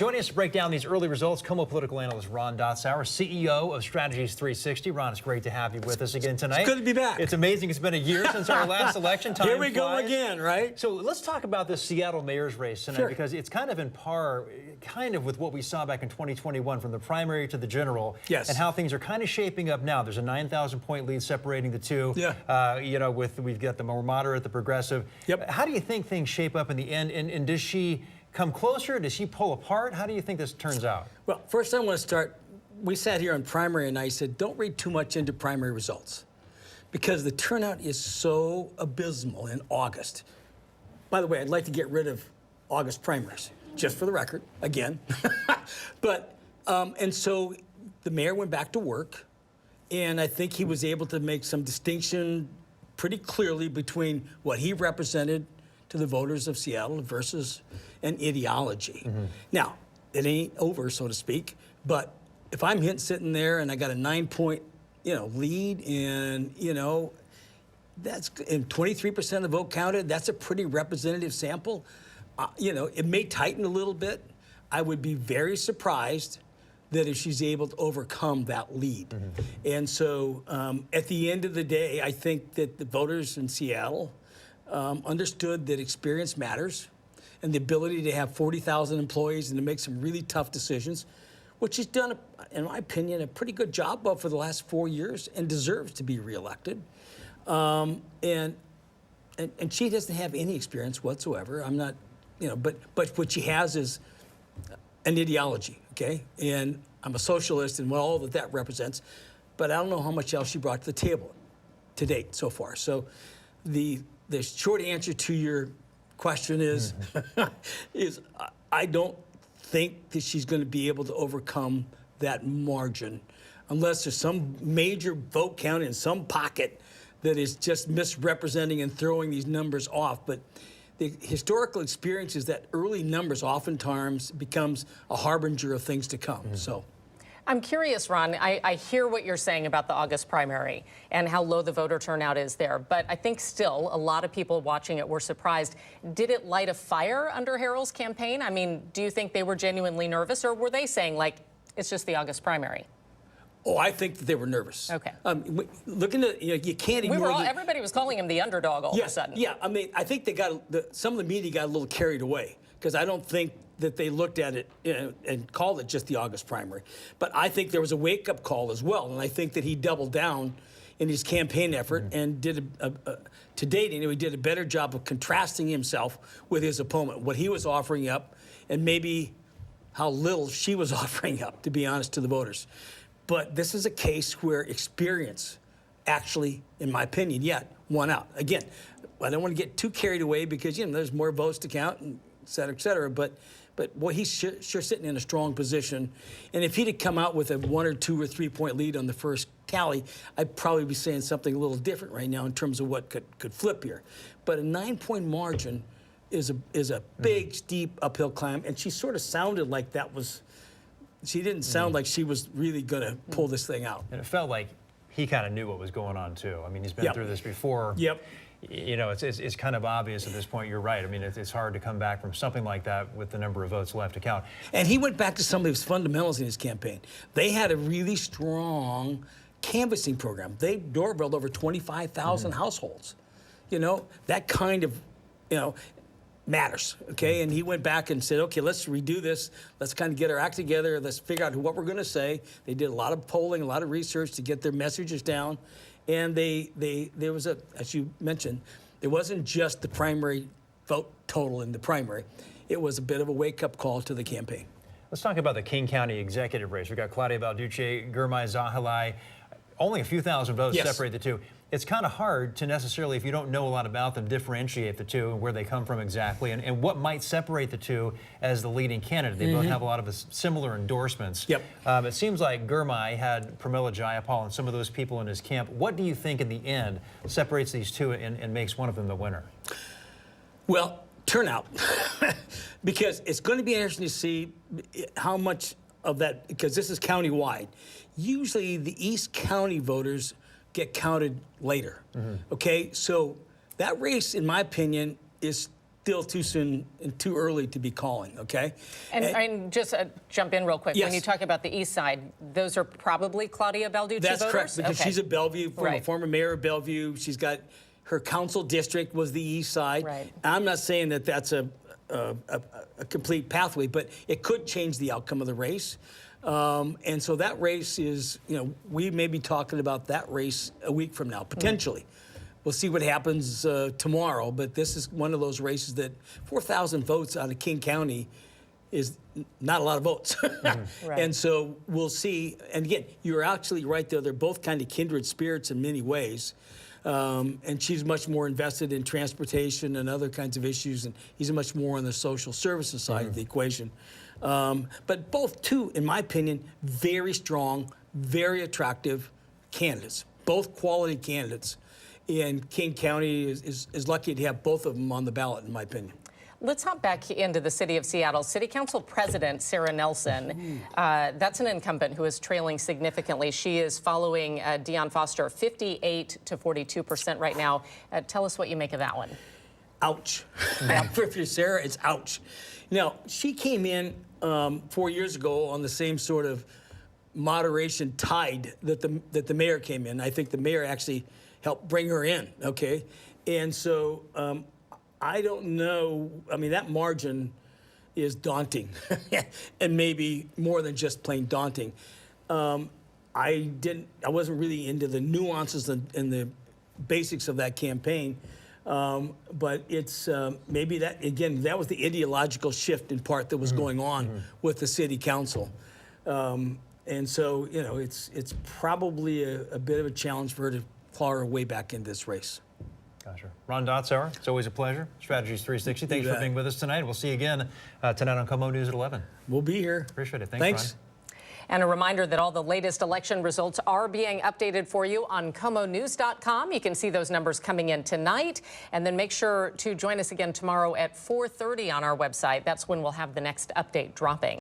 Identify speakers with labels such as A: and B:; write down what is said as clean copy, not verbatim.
A: Joining us to break down these early results, KOMO political analyst Ron Dotsauer, CEO of Strategies 360. Ron, it's great to have you with us again tonight.
B: It's good to be back.
A: It's amazing. It's been a year since our last election. Time
B: Here we
A: flies.
B: go again, right?
A: So let's talk about this Seattle mayor's race tonight, because it's kind of in par, with what we saw back in 2021 from the primary to the general.
B: Yes.
A: And how things are kind of shaping up now. There's a 9,000-point lead separating the two. Yeah. We've got the more moderate, the progressive.
B: Yep.
A: How do you think things shape up in the end? And does she come closer? Does she pull apart? How do you think this turns out?
B: Well, first I want to start, we sat here on primary and I said, don't read too much into primary results because the turnout is so abysmal in August. By the way, I'd like to get rid of August primaries, just for the record, again. But, and so the mayor went back to work, and I think he was able to make some distinction pretty clearly between what he represented to the voters of Seattle versus an ideology. Now, it ain't over, so to speak, but if I'm sitting there and I got a 9-point, lead, and that's and 23% of the vote counted, that's a pretty representative sample. It may tighten a little bit. I would be very surprised that if she's able to overcome that lead. And so at the end of the day, I think that the voters in Seattle understood that experience matters and the ability to have 40,000 employees and to make some really tough decisions, which she's done, in my opinion, a pretty good job of for the last 4 years and deserves to be reelected. And she doesn't have any experience whatsoever. I'm not, but what she has is an ideology, okay? And I'm a socialist and all that represents, but I don't know how much else she brought to the table to date so far. So the short answer to your question is, I don't think that she's going to be able to overcome that margin unless there's some major vote count in some pocket that is just misrepresenting and throwing these numbers off. But the historical experience is that early numbers oftentimes becomes a harbinger of things to come. So.
C: I'm curious, Ron, I hear what you're saying about the August primary and how low the voter turnout is there, but I think still a lot of people watching it were surprised. Did it light a fire under Harrell's campaign? I mean, do you think they were genuinely nervous, or were they saying, like, it's just the August primary?
B: Oh, I think that they were nervous.
C: Okay.
B: Looking at, you can't ignore...
C: everybody was calling him the underdog all of a sudden.
B: Yeah, I mean, I think they got, some of the media got a little carried away because I don't think that they looked at it and called it just the August primary. But I think there was a wake-up call as well, and I think that he doubled down in his campaign effort and did, to date, he did a better job of contrasting himself with his opponent, what he was offering up, and maybe how little she was offering up, to be honest, to the voters. But this is a case where experience actually, in my opinion, won out. Again, I don't want to get too carried away because, there's more votes to count, and et cetera, but boy, he's sure sitting in a strong position. And if he'd have come out with a 1 or 2 or 3 point lead on the first tally, I'd probably be saying something a little different right now in terms of what could flip here. But a 9-point margin is a big, steep uphill climb, and she sort of sounded like that was, she didn't sound like she was really going to pull this thing out.
A: And it felt like he kind of knew what was going on, too. I mean, he's been through this before.
B: Yep.
A: It's kind of obvious at this point. You're right. I mean, it's hard to come back from something like that with the number of votes left to count.
B: And he went back to some of his fundamentals in his campaign. They had a really strong canvassing program. They doorbelled over 25,000 households. That kind of, matters, okay? And he went back and said, okay, let's redo this. Let's kind of get our act together. Let's figure out what we're going to say. They did a lot of polling, a lot of research to get their messages down. And there was as you mentioned, it wasn't just the primary vote total in the primary. It was a bit of a wake-up call to the campaign.
A: Let's talk about the King County executive race. We've got Claudia Balducci, Gurmai Zahalai. Only a few thousand votes separate the two. It's kind of hard to necessarily, if you don't know a lot about them, differentiate the two and where they come from exactly and what might separate the two as the leading candidate. They both have a lot of similar endorsements.
B: Yep.
A: It seems like Gurmai had Pramila Jayapal and some of those people in his camp. What do you think in the end separates these two and makes one of them the winner?
B: Well, turnout. Because it's going to be interesting to see how much of that, because this is county-wide. Usually the East County voters get counted later, okay? So that race, in my opinion, is still too soon and too early to be calling, okay?
C: And just jump in real quick.
B: Yes.
C: When you talk about the east side, those are probably Claudia Balducci
B: That's
C: voters?
B: correct, because she's a Bellevue,
C: Right.
B: former mayor of Bellevue. She's got, her council district was the east side.
C: Right.
B: I'm not saying that that's a complete pathway, but it could change the outcome of the race. And so that race is, we may be talking about that race a week from now, potentially. We'll see what happens tomorrow, but this is one of those races that 4,000 votes out of King County is not a lot of votes.
C: Right.
B: And so we'll see. And again, you're actually right there. They're both kind of kindred spirits in many ways. And she's much more invested in transportation and other kinds of issues, and he's much more on the social services side of the equation. But both, too, in my opinion, very strong, very attractive candidates, both quality candidates. And King County is lucky to have both of them on the ballot, in my opinion.
C: Let's hop back into the city of Seattle. City Council President Sarah Nelson, that's an incumbent who is trailing significantly. She is following Deion Foster, 58 to 42% right now. Tell us what you make of that one.
B: Ouch. For Sarah, it's ouch. Now, she came in 4 years ago on the same sort of moderation tide that the mayor came in. I think the mayor actually helped bring her in, okay? And so I don't know. I mean, that margin is daunting, and maybe more than just plain daunting. I wasn't really into the nuances and the basics of that campaign, but it's maybe that, again, that was the ideological shift in part that was going on with the city council. And so, it's probably a bit of a challenge for her to claw her way back in this race.
A: Gotcha. Ron Dotsauer, it's always a pleasure. Strategies 360, thanks for being with us tonight. We'll see you again tonight on KOMO News at 11.
B: We'll be here.
A: Appreciate it. Thanks. Ron.
C: And a reminder that all the latest election results are being updated for you on KOMOnews.com. You can see those numbers coming in tonight. And then make sure to join us again tomorrow at 4:30 on our website. That's when we'll have the next update dropping.